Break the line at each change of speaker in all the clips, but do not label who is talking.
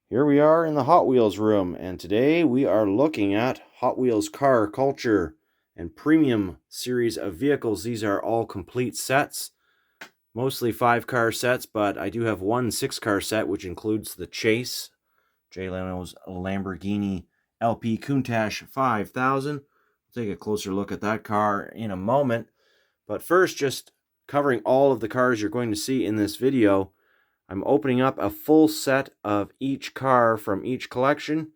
Here we are in the Hot Wheels room, and today we are looking at Hot Wheels car culture and premium series of vehicles. These are all complete sets, mostly 5-car sets, but I do have one 6-car set, which includes the Chase, Jay Leno's Lamborghini LP Countach 5000. We'll take a closer look at that car in a moment, but first, just covering all of the cars you're going to see in this video. I'm opening up a full set of each car from each collection.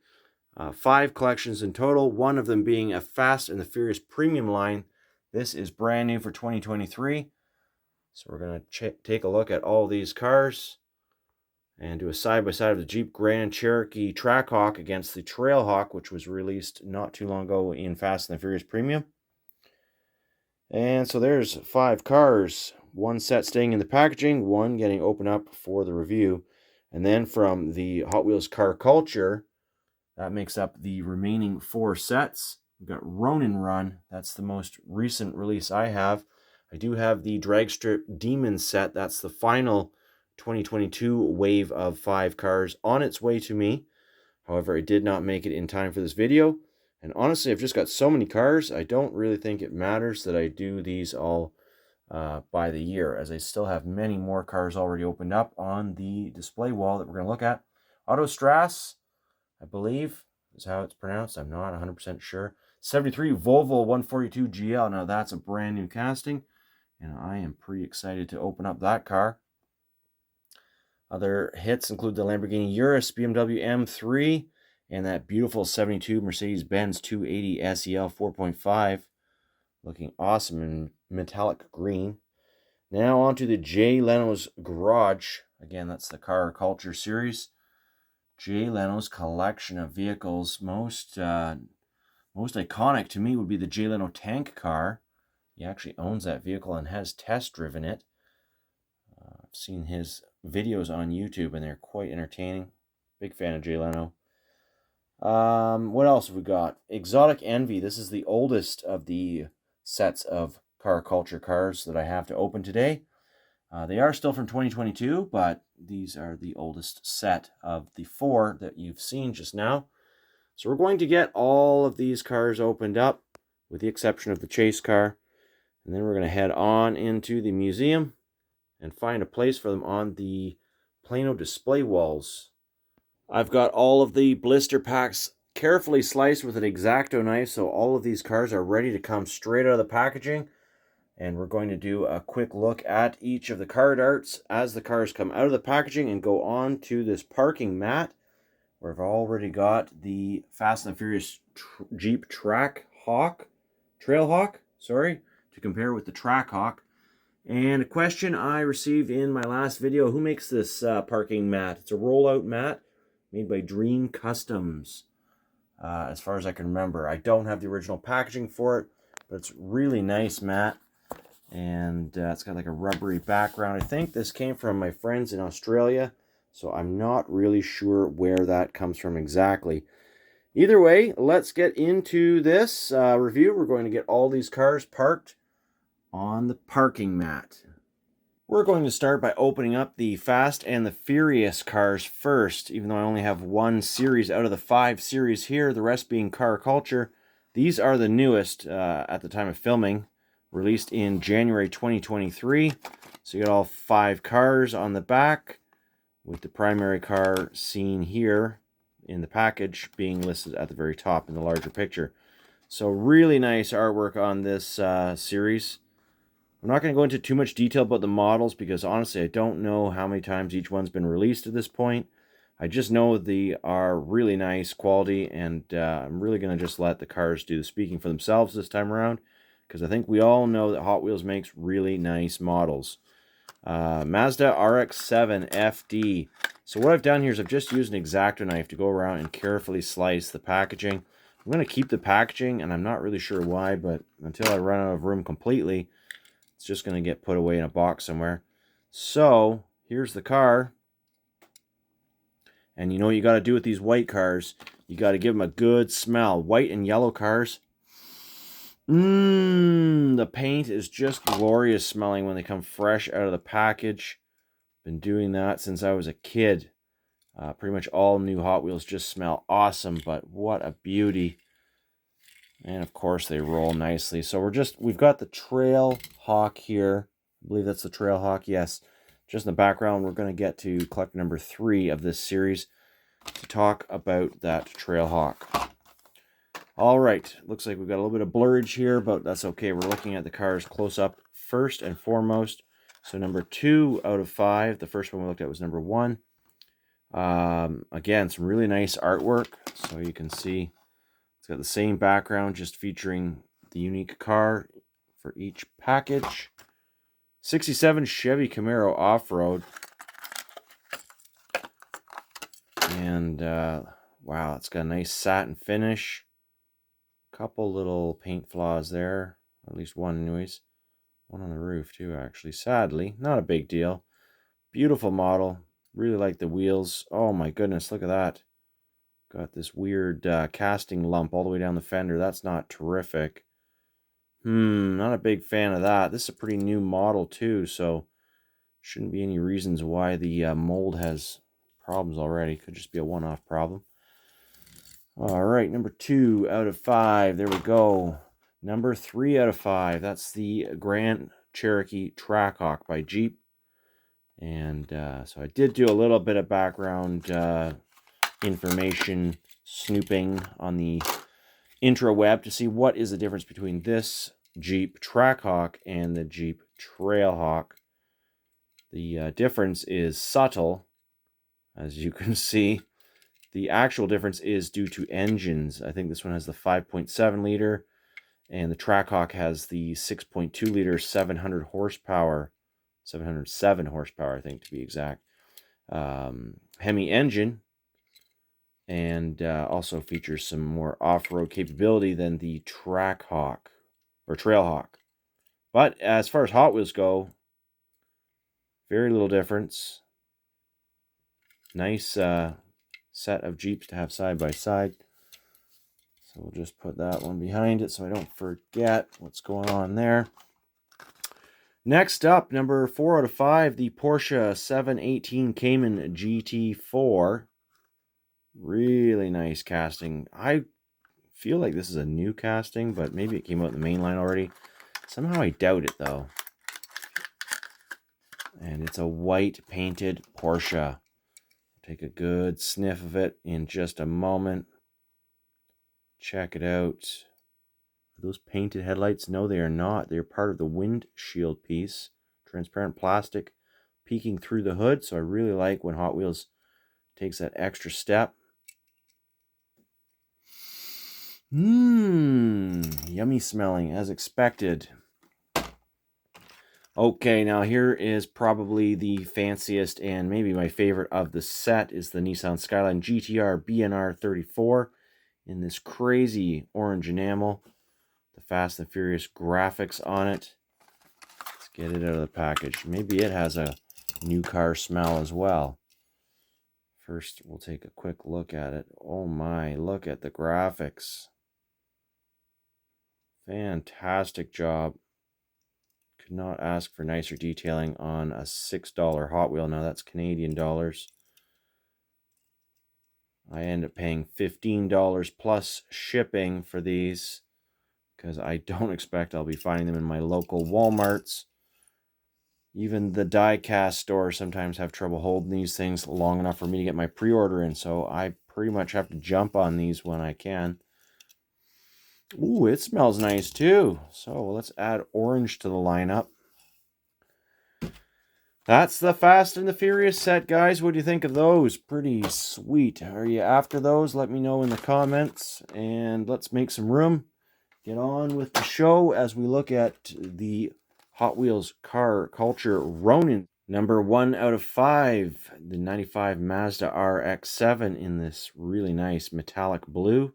5 collections in total, one of them being a Fast and the Furious premium line. This is brand new for 2023. So we're going to take a look at all these cars and do a side-by-side of the Jeep Grand Cherokee Trackhawk against the Trailhawk, which was released not too long ago in Fast and the Furious Premium. And so there's 5 cars, one set staying in the packaging, one getting opened up for the review. And then from the Hot Wheels car culture, that makes up the remaining 4 sets. We've got Ronin Run, that's the most recent release I have. I do have the Dragstrip Demon set, that's the final 2022 wave of 5 cars on its way to me. However, it did not make it in time for this video. And honestly, I've just got so many cars, I don't really think it matters that I do these all by the year, as I still have many more cars already opened up on the display wall that we're going to look at. Autostrasse, I believe, is how it's pronounced. I'm not 100% sure. 73 Volvo 142 GL. Now that's a brand new casting, and I am pretty excited to open up that car. Other hits include the Lamborghini Urus, BMW M3, and that beautiful 72 Mercedes-Benz 280 SEL 4.5. Looking awesome in metallic green. Now on to the Jay Leno's Garage. Again, that's the car culture series. Jay Leno's collection of vehicles. Most iconic to me would be the Jay Leno tank car. He actually owns that vehicle and has test driven it. I've seen his videos on YouTube and they're quite entertaining. Big fan of Jay Leno. What else have we got? Exotic Envy. This is the oldest of the sets of car culture cars that I have to open today. They are still from 2022, but these are the oldest set of the 4 that you've seen just now. So we're going to get all of these cars opened up, with the exception of the Chase car. And then we're going to head on into the museum and find a place for them on the Plano display walls. I've got all of the blister packs carefully sliced with an X-Acto knife, so all of these cars are ready to come straight out of the packaging. And we're going to do a quick look at each of the card arts as the cars come out of the packaging and go on to this parking mat, where I've already got the Fast and the Furious Jeep Trailhawk, to compare with the Trackhawk. And a question I received in my last video, who makes this parking mat? It's a rollout mat made by Dream Customs, as far as I can remember. I don't have the original packaging for it, but it's really nice mat. And it's got like a rubbery background. I think this came from my friends in Australia, so I'm not really sure where that comes from exactly. Either way, let's get into this review. We're going to get all these cars parked on the parking mat. We're going to start by opening up the Fast and the Furious cars first, even though I only have one series out of the 5 series here, the rest being car culture. These are the newest at the time of filming, released in January 2023. So you got all 5 cars on the back, with the primary car seen here in the package being listed at the very top in the larger picture. So really nice artwork on this series. I'm not going to go into too much detail about the models because honestly I don't know how many times each one's been released at this point. I just know they are really nice quality, and I'm really going to just let the cars do the speaking for themselves this time around, because I think we all know that Hot Wheels makes really nice models. Mazda RX-7 FD. So what I've done here is I've just used an X-Acto knife to go around and carefully slice the packaging. I'm going to keep the packaging, and I'm not really sure why, but until I run out of room completely, it's just going to get put away in a box somewhere. So here's the car. And you know what you got to do with these white cars? You got to give them a good smell. White and yellow cars. The paint is just glorious smelling when they come fresh out of the package. Been doing that since I was a kid. Pretty much all new Hot Wheels just smell awesome, but what a beauty. And of course they roll nicely. So we've got the Trail Hawk here. I believe that's the Trail Hawk, yes. Just in the background, we're going to get to collector number 3 of this series to talk about that Trail Hawk. All right, looks like we've got a little bit of blurrage here, but that's okay. We're looking at the cars close up first and foremost. So number 2 out of 5. The first one we looked at was number 1. Again, some really nice artwork. So you can see it's got the same background, just featuring the unique car for each package. 67 Chevy Camaro off-road. And wow, it's got a nice satin finish. Couple little paint flaws there, at least one anyways. One on the roof too, actually. Sadly, not a big deal. Beautiful model. Really like the wheels. Oh my goodness, look at that. Got this weird casting lump all the way down the fender. That's not terrific. Not a big fan of that. This is a pretty new model too, so shouldn't be any reasons why the mold has problems already. Could just be a one-off problem. All right, number 2 out of 5. There we go. Number 3 out of 5. That's the Grand Cherokee Trackhawk by Jeep. And so I did do a little bit of background information snooping on the intraweb to see what is the difference between this Jeep Trackhawk and the Jeep Trailhawk. The difference is subtle, as you can see. The actual difference is due to engines. I think this one has the 5.7 liter, and the Trackhawk has the 6.2 liter, 700 horsepower, 707 horsepower, I think to be exact, Hemi engine, and also features some more off-road capability than the Trackhawk or Trailhawk. But as far as Hot Wheels go, very little difference. Nice set of Jeeps to have side by side. So we'll just put that one behind it so I don't forget what's going on there. Next up, number 4 out of 5, the Porsche 718 Cayman GT4. Really nice casting. I feel like this is a new casting, but maybe it came out in the main line already. Somehow I doubt it, though. And it's a white painted Porsche. Take a good sniff of it in just a moment. Check it out. Are those painted headlights? No, they are not. They are part of the windshield piece. Transparent plastic peeking through the hood. So I really like when Hot Wheels takes that extra step. Yummy smelling as expected. Okay, now here is probably the fanciest and maybe my favorite of the set is the Nissan Skyline GTR BNR 34 in this crazy orange enamel. The Fast and Furious graphics on it. Let's get it out of the package. Maybe it has a new car smell as well. First, we'll take a quick look at it. Oh my, look at the graphics. Fantastic job. Could not ask for nicer detailing on a $6 Hot Wheel. Now that's Canadian dollars. I end up paying $15 plus shipping for these because I don't expect I'll be finding them in my local Walmarts. Even the die-cast stores sometimes have trouble holding these things long enough for me to get my pre-order in, so I pretty much have to jump on these when I can. Ooh, it smells nice too. So let's add orange to the lineup. That's the Fast and the Furious set, guys. What do you think of those? Pretty sweet. Are you after those? Let me know in the comments. And let's make some room. Get on with the show as we look at the Hot Wheels car culture Ronin. Number 1 out of 5, the 95 Mazda RX-7 in this really nice metallic blue.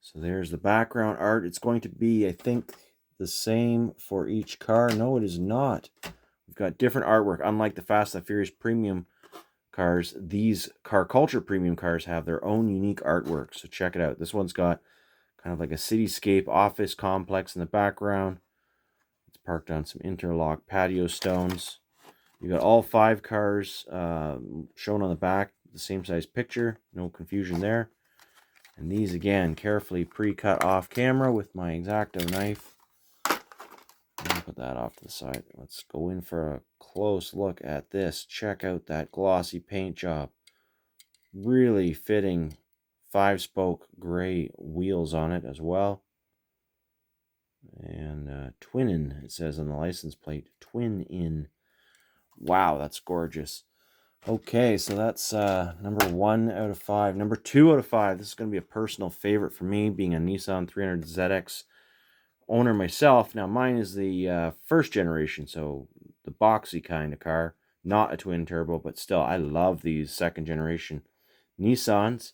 So there's the background art. It's going to be, I think, the same for each car. No, it is not. We've got different artwork. Unlike the Fast and Furious premium cars, these car culture premium cars have their own unique artwork. So check it out. This one's got kind of like a cityscape office complex in the background. It's parked on some interlock patio stones. You got all 5 cars shown on the back. the same size picture. No confusion there. And these, again, carefully pre-cut off camera with my X-Acto knife. I'll put that off to the side. Let's go in for a close look at this. Check out that glossy paint job. Really fitting 5-spoke gray wheels on it as well. And twin-in, it says on the license plate. Twin-in. Wow, that's gorgeous. Okay, so that's number 1 out of 5. Number 2 out of 5. This is going to be a personal favorite for me, being a Nissan 300ZX owner myself. Now, mine is the first generation, so the boxy kind of car. Not a twin turbo, but still, I love these second generation Nissans.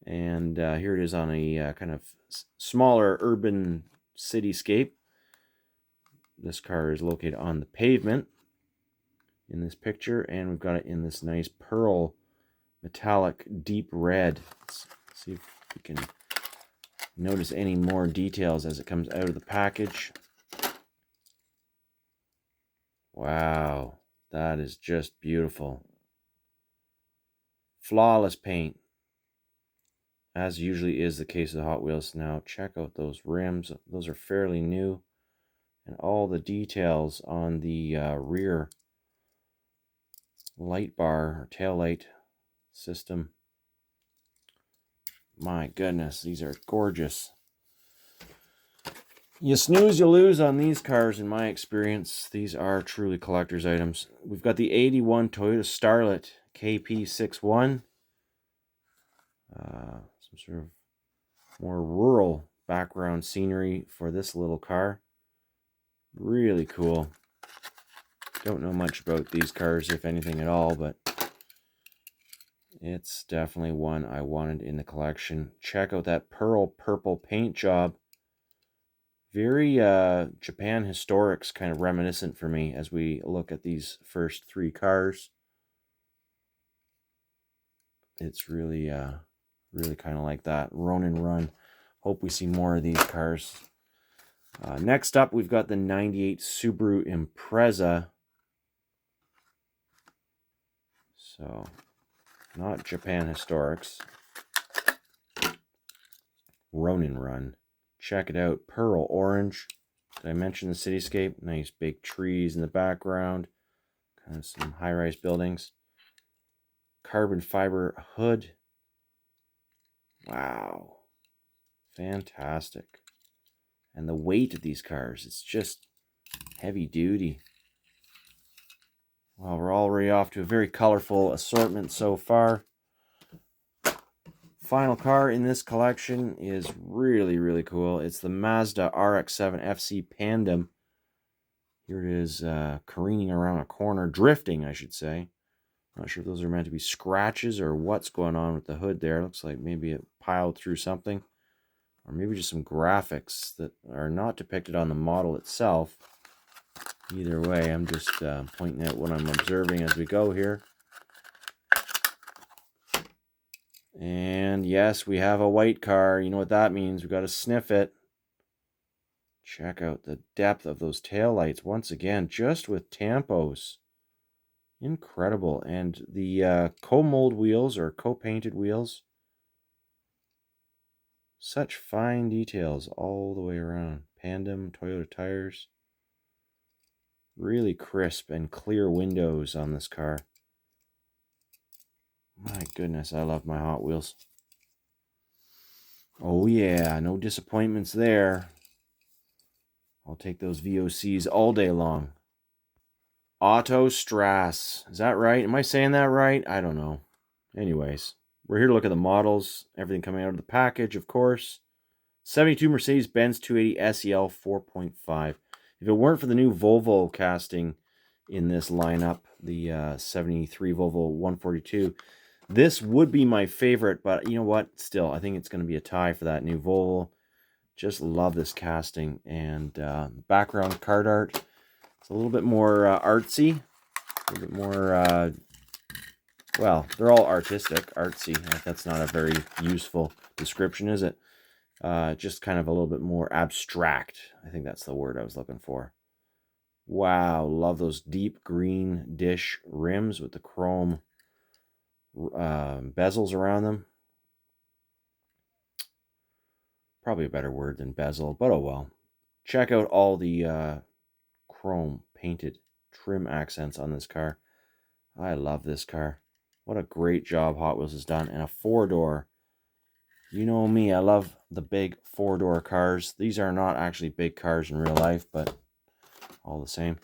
And here it is on a kind of smaller urban cityscape. This car is located on the pavement in this picture, and we've got it in this nice pearl metallic deep red. Let's see if we can notice any more details as it comes out of the package. Wow, that is just beautiful. Flawless paint, as usually is the case with Hot Wheels. Now check out those rims. Those are fairly new. And all the details on the rear light bar or tail light system. My goodness, these are gorgeous. You snooze, you lose on these cars, in my experience. These are truly collector's items. We've got the 81 Toyota Starlet KP61. Some sort of more rural background scenery for this little car. Really cool. Don't know much about these cars, if anything at all, but it's definitely one I wanted in the collection. Check out that pearl purple paint job. Very Japan Historics kind of reminiscent for me as we look at these first 3 cars. It's really, really kind of like that. Ronin run. Hope we see more of these cars. Next up, we've got the 98 Subaru Impreza. So, not Japan Historics. Ronin run. Check it out. Pearl orange. Did I mention the cityscape? Nice big trees in the background. Kind of some high-rise buildings. Carbon fiber hood. Wow. Fantastic. And the weight of these cars, it's just heavy duty. Well, we're already off to a very colorful assortment so far. Final car in this collection is really, really cool. It's the Mazda RX-7 FC Pandem. Here it is careening around a corner, drifting, I should say. Not sure if those are meant to be scratches or what's going on with the hood there. Looks like maybe it piled through something. Or maybe just some graphics that are not depicted on the model itself. Either way, I'm just pointing out what I'm observing as we go here. And yes, we have a white car. You know what that means. We've got to sniff it. Check out the depth of those taillights. Once again, just with tampos. Incredible. And the co-mold wheels or co-painted wheels. Such fine details all the way around. Pandem, Toyota tires. Really crisp and clear windows on this car. My goodness, I love my Hot Wheels. Oh yeah, no disappointments there. I'll take those VOCs all day long. Autostrasse. Is that right? Am I saying that right? I don't know. Anyways, we're here to look at the models. Everything coming out of the package, of course. 72 Mercedes-Benz 280 SEL 4.5. If it weren't for the new Volvo casting in this lineup, the 73 Volvo 142, this would be my favorite, but you know what? Still, I think it's going to be a tie for that new Volvo. Just love this casting. And background card art. It's a little bit more artsy. A little bit more, well, they're all artistic, artsy. That's not a very useful description, is it? Just kind of a little bit more abstract. I think that's the word I was looking for. Wow, love those deep green dish rims with the chrome bezels around them. Probably a better word than bezel, but oh well. Check out all the chrome painted trim accents on this car. I love this car. What a great job Hot Wheels has done. And a 4-door. You know me, I love the big 4-door cars. These are not actually big cars in real life, but all the same.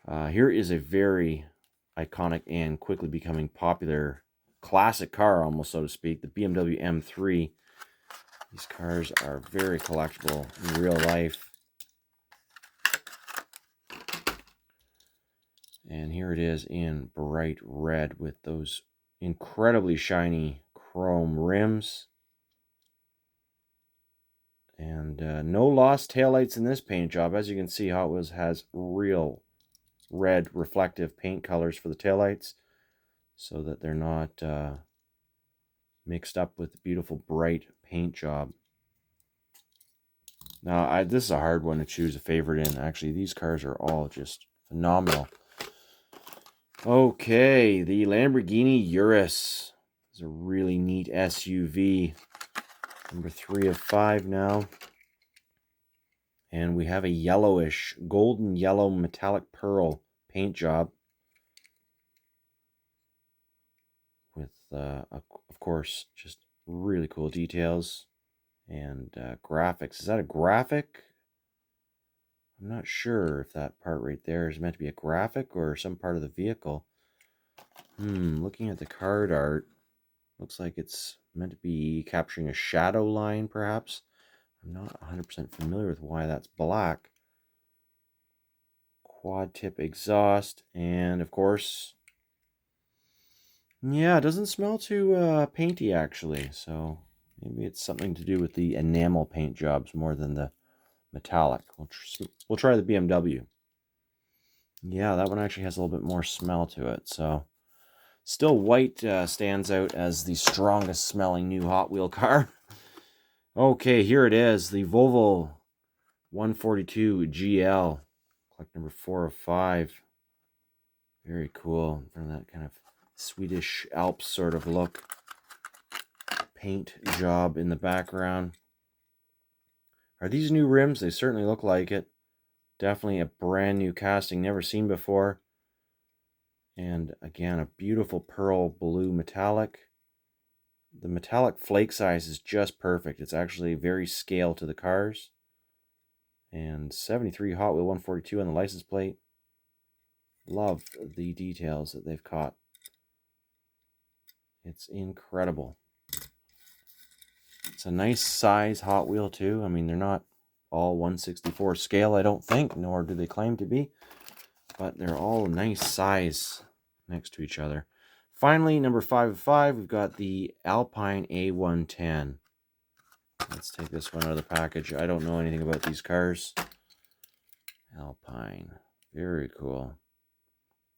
Here is a very iconic and quickly becoming popular classic car, almost so to speak, the BMW M3. These cars are very collectible in real life. And here it is in bright red with those incredibly shiny chrome rims. And no lost taillights in this paint job. As you can see, Hot Wheels has real red reflective paint colors for the taillights so that they're not mixed up with the beautiful bright paint job. Now, this is a hard one to choose a favorite in. Actually, these cars are all just phenomenal. Okay, the Lamborghini Urus is a really neat SUV. Number 3 of 5 now. And we have a yellowish, golden yellow metallic pearl paint job. With, of course, just really cool details and graphics. Is that a graphic? I'm not sure if that part right there is meant to be a graphic or some part of the vehicle. Looking at the card art, looks like it's meant to be capturing a shadow line, perhaps. I'm not 100% familiar with why that's black. Quad tip exhaust, and of course, yeah, it doesn't smell too painty actually, so maybe it's something to do with the enamel paint jobs more than the metallic. We'll try the BMW. Yeah, that one actually has a little bit more smell to it, so still white stands out as the strongest smelling new Hot Wheel car. Okay, here it is, the Volvo 142 GL. Collect number 4 of 5. Very cool. For that kind of Swedish Alps sort of look. Paint job in the background. Are these new rims? They certainly look like it. Definitely a brand new casting, never seen before. And again, a beautiful pearl blue metallic. The metallic flake size is just perfect. It's actually very scale to the cars. And 73 Hot Wheel 142 on the license plate. Love the details that they've caught. It's incredible. It's a nice size Hot Wheel too. I mean, they're not all 1/64 scale, I don't think, nor do they claim to be. But they're all nice size next to each other. Finally, number 5 of 5, we've got the Alpine A110. Let's take this one out of the package. I don't know anything about these cars. Alpine. Very cool.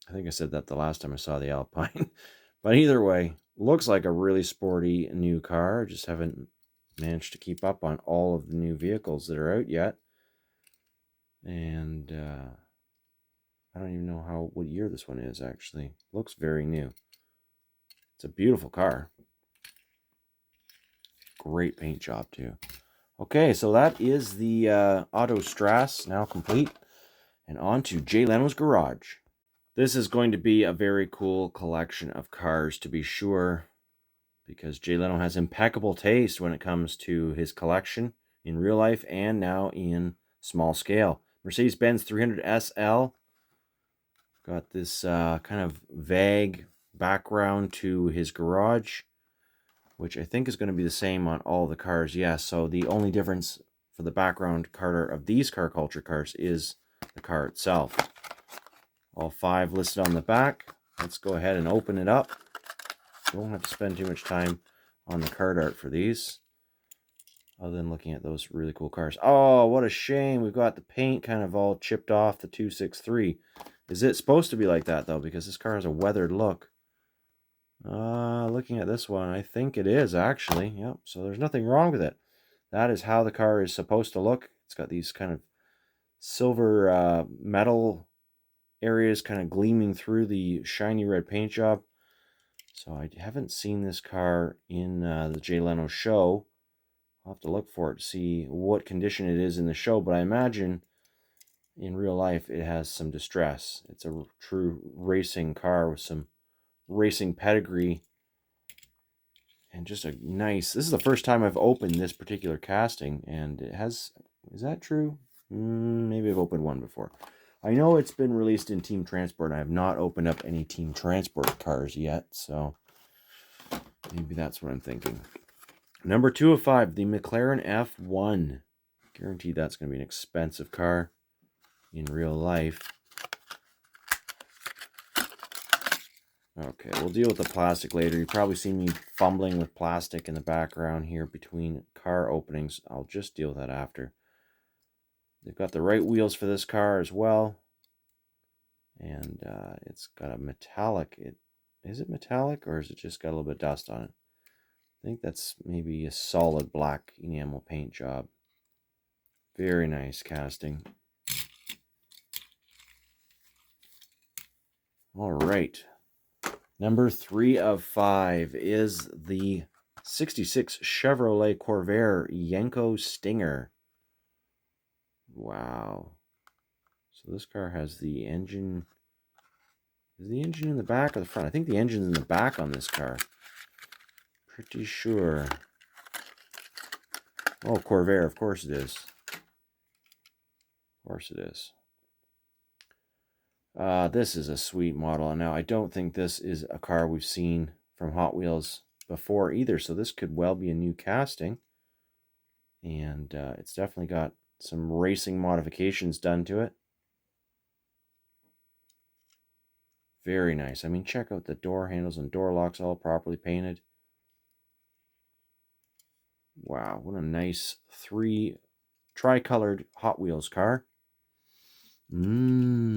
I think I said that the last time I saw the Alpine. But either way, looks like a really sporty new car. Just haven't managed to keep up on all of the new vehicles that are out yet. And I don't even know what year this one is, actually. Looks very new. It's a beautiful car. Great paint job, too. Okay, so that is the Autostrasse now complete. And on to Jay Leno's garage. This is going to be a very cool collection of cars, to be sure, because Jay Leno has impeccable taste when it comes to his collection in real life and now in small scale. Mercedes-Benz 300 SL. Got this kind of vague background to his garage, which I think is going to be the same on all the cars. Yeah, so the only difference for the background color of these car culture cars is the car itself. All 5 listed on the back. Let's go ahead and open it up. Don't have to spend too much time on the card art for these, other than looking at those really cool cars. Oh, what a shame. We've got the paint kind of all chipped off the 263. Is it supposed to be like that, though? Because this car has a weathered look. Looking at this one, I think it is, actually. Yep, so there's nothing wrong with it. That is how the car is supposed to look. It's got these kind of silver metal areas kind of gleaming through the shiny red paint job. So I haven't seen this car in the Jay Leno show. I'll have to look for it to see what condition it is in the show, but I imagine in real life it has some distress. It's a true racing car with some racing pedigree. And just a nice, this is the first time I've opened this particular casting, and it has, is that true? Maybe I've opened one before. I know it's been released in Team Transport, and I have not opened up any Team Transport cars yet, so maybe that's what I'm thinking. Number 2 of 5, the McLaren F1. Guaranteed that's going to be an expensive car in real life. Okay, we'll deal with the plastic later. You've probably seen me fumbling with plastic in the background here between car openings. I'll just deal with that after. They've got the right wheels for this car as well. And it's got a metallic. Is it metallic or is it just got a little bit of dust on it? I think that's maybe a solid black enamel paint job. Very nice casting. All right. Number 3 of 5 is the 66 Chevrolet Corvair Yenko Stinger. Wow. So this car has the engine. Is the engine in the back or the front? I think the engine's in the back on this car. Pretty sure. Oh, Corvair, of course it is. Of course it is. This is a sweet model. Now, I don't think this is a car we've seen from Hot Wheels before either, so this could well be a new casting. And it's definitely got some racing modifications done to it. Very nice. I mean, check out the door handles and door locks, all properly painted. Wow, what a nice 3 tri-colored Hot Wheels car. Yummy.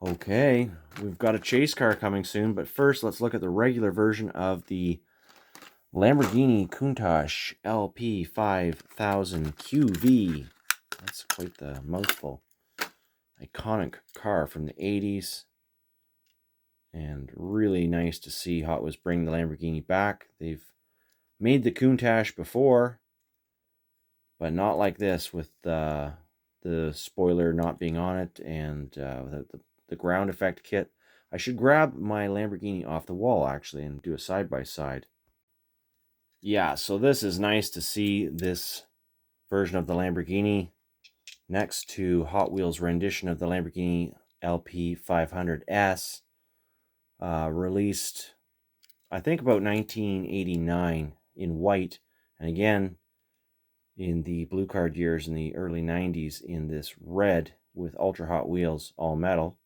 Okay, we've got a chase car coming soon, but first let's look at the regular version of the Lamborghini Countach LP 5000 QV. That's quite the mouthful. Iconic car from the 80s. And really nice to see Hot Wheels bring the Lamborghini back. They've made the Countach before, but not like this, with the spoiler not being on it and the ground effect kit. I should grab my Lamborghini off the wall, actually, and do a side-by-side. Yeah, so this is nice to see this version of the Lamborghini next to Hot Wheels' rendition of the Lamborghini LP 500S, released, I think, about 1989 in white, and again in the blue card years in the early 90s in this red with Ultra Hot Wheels all metal.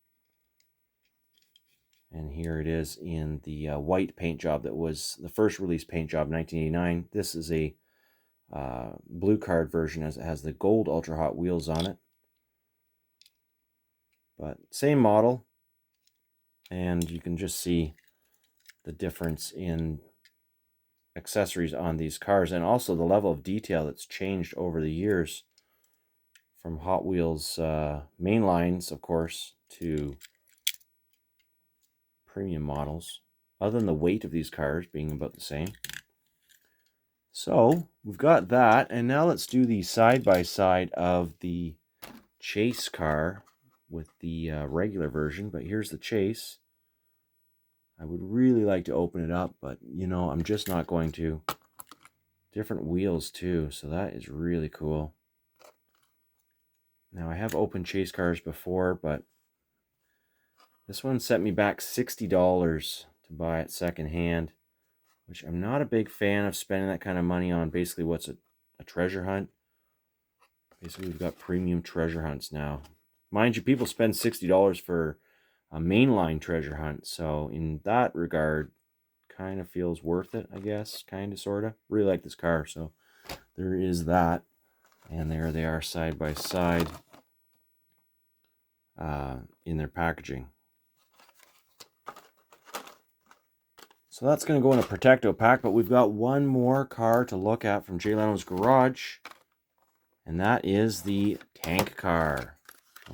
And here it is in the white paint job that was the first release paint job in 1989. This is a blue card version, as it has the gold Ultra Hot Wheels on it. But same model. And you can just see the difference in accessories on these cars, and also the level of detail that's changed over the years from Hot Wheels main lines, of course, to premium models, other than the weight of these cars being about the same. So we've got that, and now let's do the side-by-side of the chase car with the regular version. But here's the chase. I would really like to open it up, but you know, I'm just not going to. Different wheels too, so that is really cool. Now, I have opened chase cars before, but this one set me back $60 to buy it secondhand, which I'm not a big fan of spending that kind of money on basically what's a treasure hunt. Basically, we've got premium treasure hunts now. Mind you, people spend $60 for a mainline treasure hunt, so in that regard, kind of feels worth it, I guess. Kind of, sort of. Really like this car, so there is that. And there they are side by side in their packaging. So that's going to go in a Protecto pack, but we've got one more car to look at from Jay Leno's garage, and that is the tank car.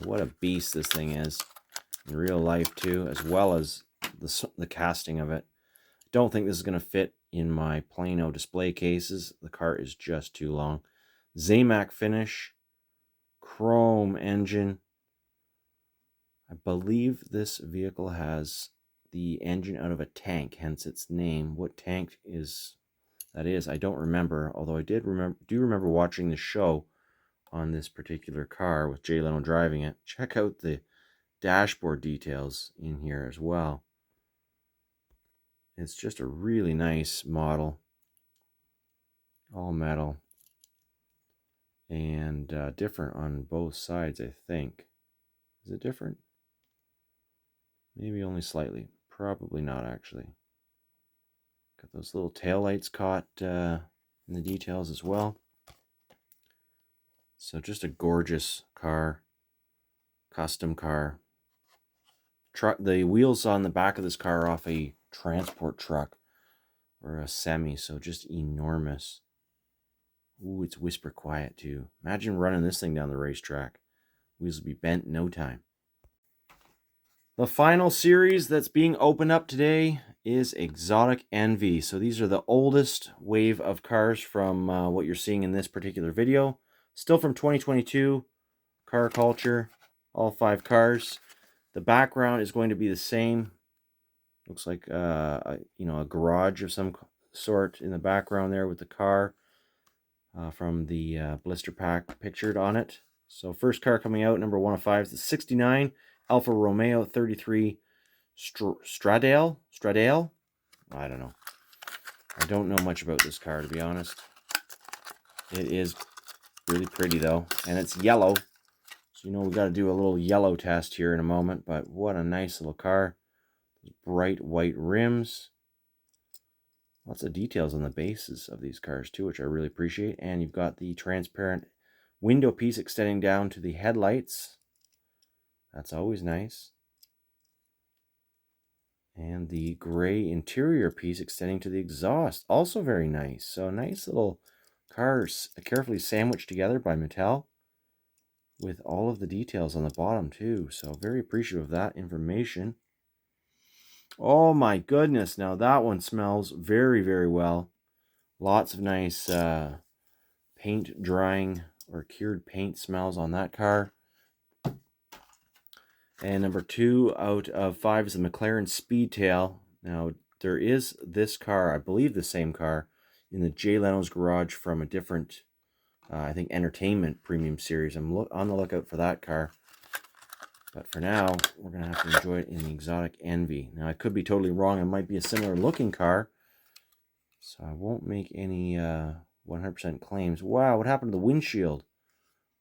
What a beast this thing is. in real life too, as well as the casting of it. Don't think this is going to fit in my Plano display cases. The car is just too long. Zamac finish, chrome engine. I believe this vehicle has the engine out of a tank, hence its name. What tank that is, I don't remember, although I do remember watching the show on this particular car with Jay Leno driving it. Check out the dashboard details in here as well. It's just a really nice model, all metal, and different on both sides, I think. Is it different? Maybe only slightly. Probably not, actually. Got those little taillights caught in the details as well. So just a gorgeous car, custom car. The wheels on the back of this car are off a transport truck or a semi, so just enormous. Ooh, it's whisper quiet too. Imagine running this thing down the racetrack. Wheels will be bent in no time. The final series that's being opened up today is Exotic Envy. So these are the oldest wave of cars from what you're seeing in this particular video. Still from 2022, car culture, all 5 cars. The background is going to be the same. Looks like a garage of some sort in the background there with the car from the blister pack pictured on it. So first car coming out, number 1 of 5, is the 69 Alfa Romeo 33 Stradale? I don't know. I don't know much about this car, to be honest. It is really pretty, though, and it's yellow. So, we got to do a little yellow test here in a moment, but what a nice little car. Bright white rims. Lots of details on the bases of these cars, too, which I really appreciate. And you've got the transparent window piece extending down to the headlights. That's always nice. And the gray interior piece extending to the exhaust. Also very nice. So nice little cars carefully sandwiched together by Mattel with all of the details on the bottom too. So very appreciative of that information. Oh my goodness. Now that one smells very, very well. Lots of nice paint drying or cured paint smells on that car. And number 2 out of 5 is the McLaren Speedtail. Now, there is this car, I believe the same car, in the Jay Leno's garage from a different, I think, entertainment premium series. I'm on the lookout for that car. But for now, we're going to have to enjoy it in the Exotic Envy. Now, I could be totally wrong. It might be a similar looking car. So I won't make any 100% claims. Wow, what happened to the windshield?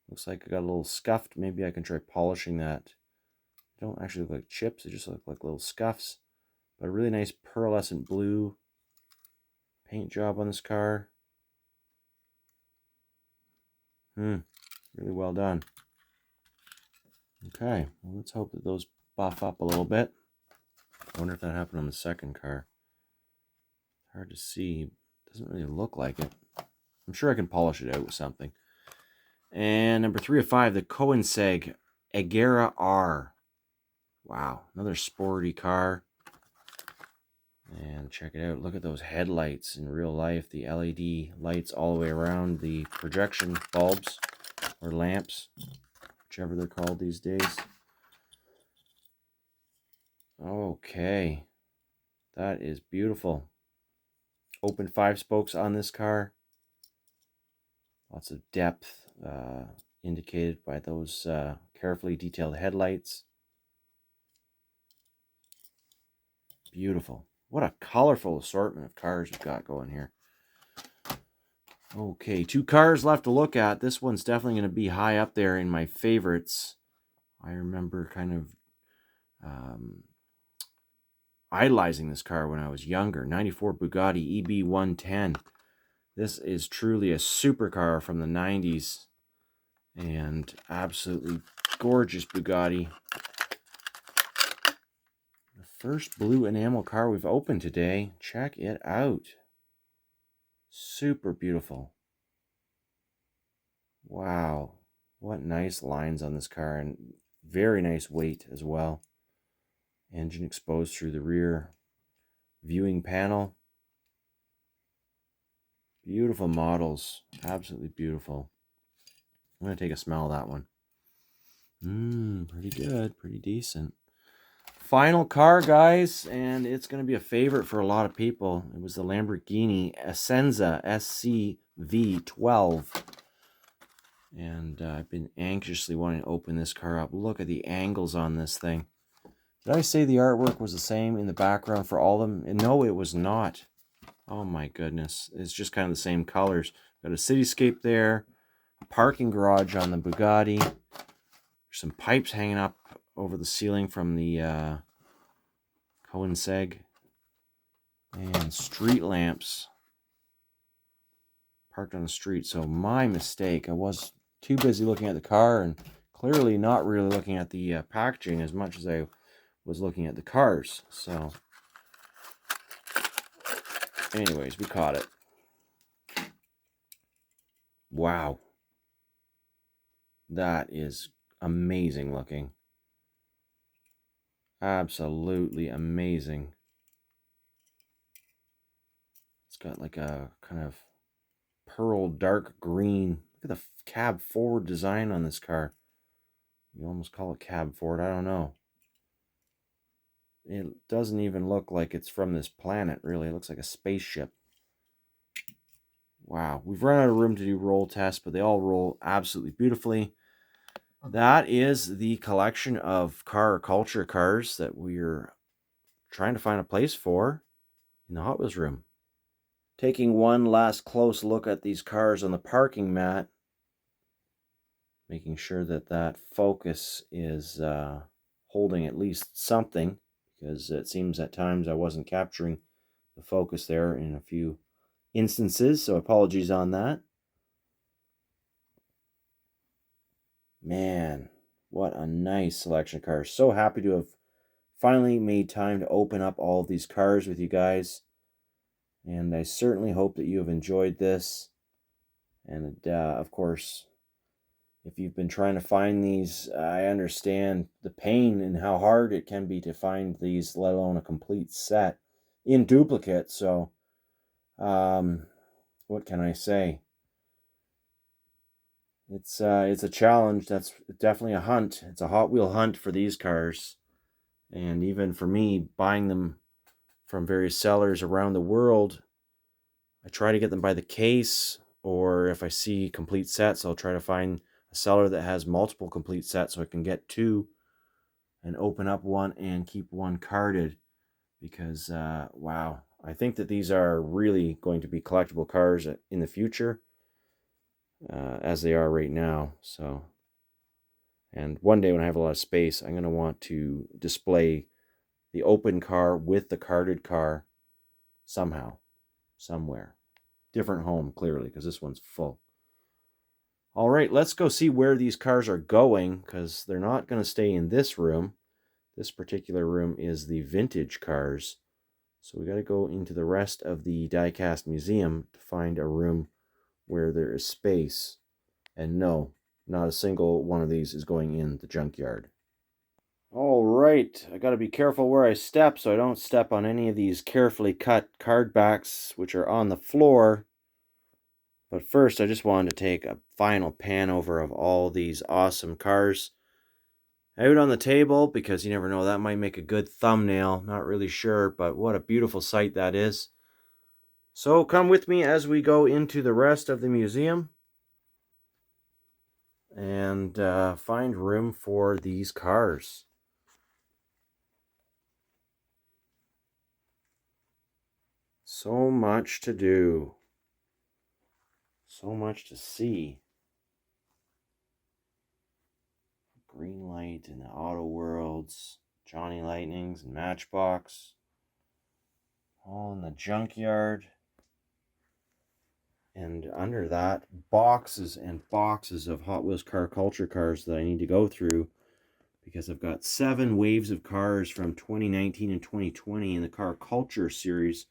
Looks like it got a little scuffed. Maybe I can try polishing that. They don't actually look like chips, they just look like little scuffs. But a really nice pearlescent blue paint job on this car. Really well done. Okay, well, let's hope that those buff up a little bit. I wonder if that happened on the second car. Hard to see. Doesn't really look like it. I'm sure I can polish it out with something. And number 3 of 5, the Koenigsegg Agera R. Wow, another sporty car. And check it out. Look at those headlights in real life. The LED lights all the way around. The projection bulbs or lamps, whichever they're called these days. Okay. That is beautiful. Open 5 spokes on this car. Lots of depth indicated by those carefully detailed headlights. Beautiful. What a colorful assortment of cars we've got going here. Okay, 2 cars left to look at. This one's definitely going to be high up there in my favorites. I remember kind of idolizing this car when I was younger. 94 Bugatti EB110. This is truly a supercar from the 90s. And absolutely gorgeous Bugatti. The first blue enamel car we've opened today. Check it out. Super beautiful. Wow. What nice lines on this car. And very nice weight as well. Engine exposed through the rear viewing panel. Beautiful models. Absolutely beautiful. I'm going to take a smell of that one. Pretty good. Pretty decent. Final car, guys, and it's going to be a favorite for a lot of people. It was the Lamborghini Essenza SCV12. And I've been anxiously wanting to open this car up. Look at the angles on this thing. Did I say the artwork was the same in the background for all of them? And no, it was not. Oh my goodness. It's just kind of the same colors. Got a cityscape there. A parking garage on the Bugatti. There's some pipes hanging up over the ceiling from the Coenseg. And street lamps parked on the street. So my mistake. I was too busy looking at the car and clearly not really looking at the packaging as much as I was looking at the cars. So anyways, we caught it. Wow. That is amazing looking. Absolutely amazing. It's got like a kind of pearl dark green. Look at the cab forward design on this car. You almost call it cab forward. I don't know. It doesn't even look like it's from this planet, really. It looks like a spaceship. Wow. We've run out of room to do roll tests, but they all roll absolutely beautifully. That is the collection of car culture cars that we're trying to find a place for in the Hot Wheels room. Taking one last close look at these cars on the parking mat, making sure that that focus is holding at least something, because it seems at times I wasn't capturing the focus there in a few instances, so apologies on that. Man, what a nice selection of cars. So happy to have finally made time to open up all of these cars with you guys. And I certainly hope that you have enjoyed this. And of course, if you've been trying to find these, I understand the pain and how hard it can be to find these, let alone a complete set in duplicate. So, what can I say? It's a challenge. That's definitely a hunt. It's a Hot Wheel hunt for these cars. And even for me, buying them from various sellers around the world, I try to get them by the case, or if I see complete sets, I'll try to find a seller that has multiple complete sets so I can get two and open up one and keep one carded. Because, wow, I think that these are really going to be collectible cars in the future, as they are right now. So, and one day when I have a lot of space, I'm going to want to display the open car with the carded car somehow, somewhere. Different home, clearly, because this one's full. All right, let's go see where these cars are going, because they're not going to stay in this room. This particular room is the vintage cars. So we got to go into the rest of the diecast museum to find a room where there is space. And no, not a single one of these is going in the junkyard. All right, I got to be careful where I step so I don't step on any of these carefully cut card backs which are on the floor. But first, I just wanted to take a final pan over of all these awesome cars out on the table, because you never know, that might make a good thumbnail. Not really sure, but what a beautiful sight that is. So come with me as we go into the rest of the museum and find room for these cars. So much to do. So much to see. Green Light and the Auto Worlds, Johnny Lightnings and Matchbox. All in the junkyard. And under that, boxes and boxes of Hot Wheels car culture cars that I need to go through, because I've got 7 waves of cars from 2019 and 2020 in the car culture series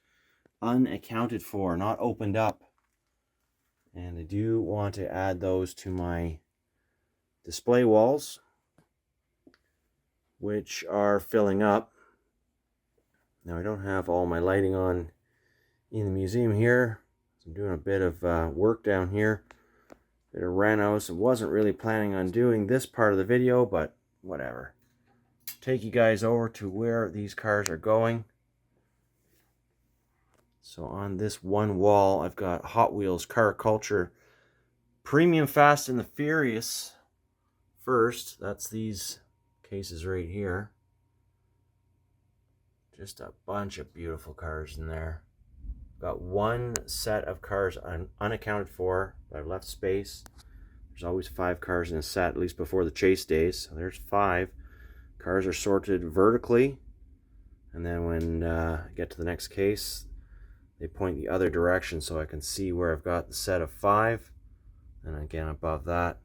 unaccounted for, not opened up. And I do want to add those to my display walls, which are filling up. Now I don't have all my lighting on in the museum here. I'm doing a bit of work down here. Bit of renos. I wasn't really planning on doing this part of the video, but whatever. Take you guys over to where these cars are going. So on this one wall, I've got Hot Wheels Car Culture Premium Fast and the Furious. First, that's these cases right here. Just a bunch of beautiful cars in there. Got one set of cars unaccounted for, but I've left space. There's always 5 cars in a set, at least before the chase days. So there's 5. Cars are sorted vertically, and then when I get to the next case, they point the other direction so I can see where I've got the set of 5. And again, above that,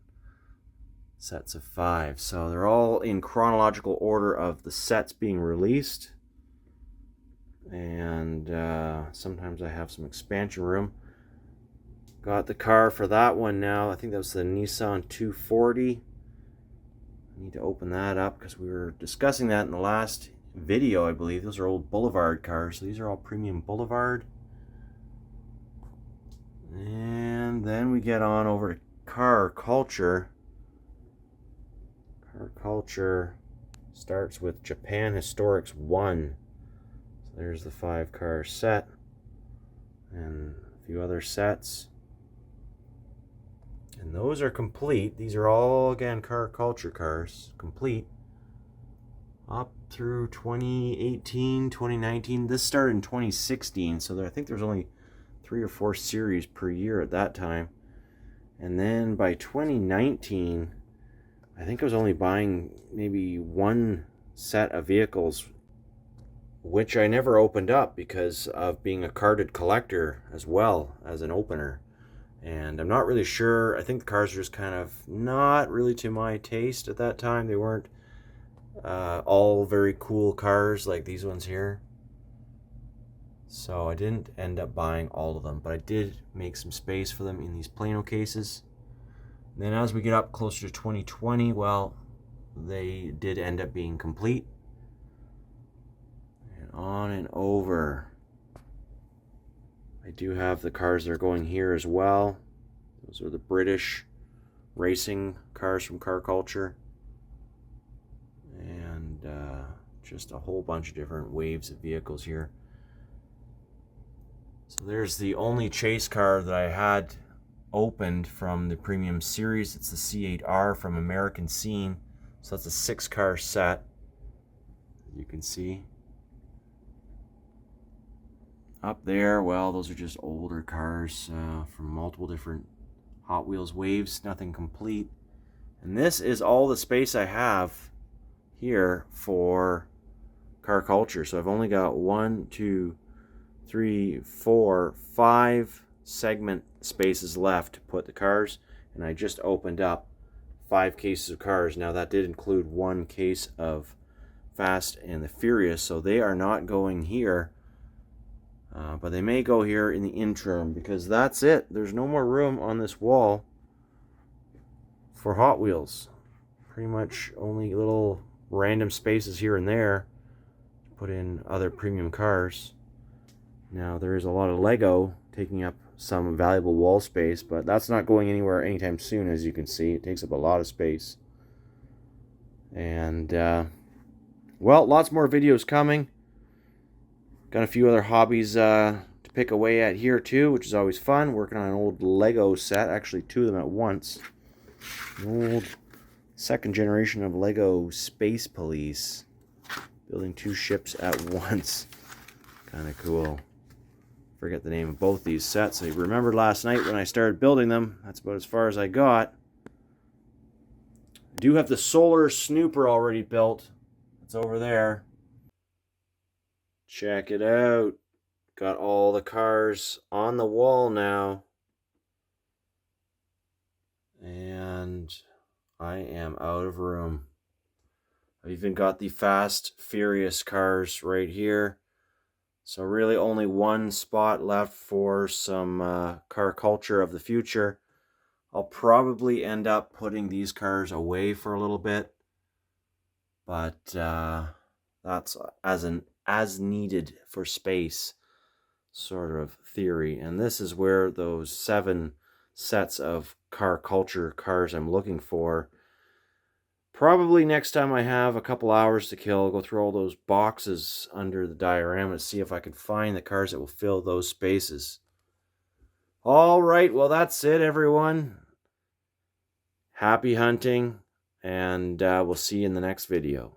sets of 5. So they're all in chronological order of the sets being released. And sometimes I have some expansion room. Got the car for that one now. I think that was the Nissan 240. I need to open that up because we were discussing that in the last video, I believe. Those are old Boulevard cars. So these are all premium Boulevard. And then we get on over to Car Culture. Car Culture starts with Japan Historics 1. So there's the 5 car set and a few other sets. And those are complete. These are all, again, Car Culture cars, complete. Up through 2018, 2019. This started in 2016, so I think there's only 3 or 4 series per year at that time. And then by 2019, I think I was only buying maybe 1 set of vehicles, which I never opened up because of being a carded collector as well as an opener. And I'm not really sure. I think the cars are just kind of not really to my taste at that time. They weren't all very cool cars like these ones here. So I didn't end up buying all of them, but I did make some space for them in these Plano cases. And then as we get up closer to 2020, well, they did end up being complete. And on and over. I do have the cars that are going here as well. Those are the British racing cars from Car Culture. And just a whole bunch of different waves of vehicles here. So there's the only chase car that I had opened from the premium series. It's the C8R from American Scene. So that's a 6 car set, you can see. Up there, well, those are just older cars from multiple different Hot Wheels waves, nothing complete. And this is all the space I have here for Car Culture. So I've only got 1, 2, 3, 4, 5 segment spaces left to put the cars, and I just opened up 5 cases of cars. Now that did include 1 case of Fast and the Furious, so they are not going here. But they may go here in the interim because that's it. There's no more room on this wall for Hot Wheels. Pretty much only little random spaces here and there to put in other premium cars. Now there is a lot of Lego taking up some valuable wall space, but that's not going anywhere anytime soon. As you can see, it takes up a lot of space. And well, lots more videos coming. Got a few other hobbies to pick away at here too, which is always fun. Working on an old Lego set, actually 2 of them at once. An old 2nd generation of Lego Space Police. Building 2 ships at once. Kind of cool. Forget the name of both these sets. I remembered last night when I started building them. That's about as far as I got. I do have the Solar Snooper already built. It's over there. Check it out. Got all the cars on the wall now. And I am out of room. I've even got the Fast Furious cars right here. So really only 1 spot left for some Car Culture of the future. I'll probably end up putting these cars away for a little bit. But that's as an as needed for space sort of theory. And this is where those 7 sets of car culture cars I'm looking for. Probably next time I have a couple hours to kill, I'll go through all those boxes under the diorama to see if I can find the cars that will fill those spaces. All right, well, that's it, everyone. Happy hunting, and we'll see you in the next video.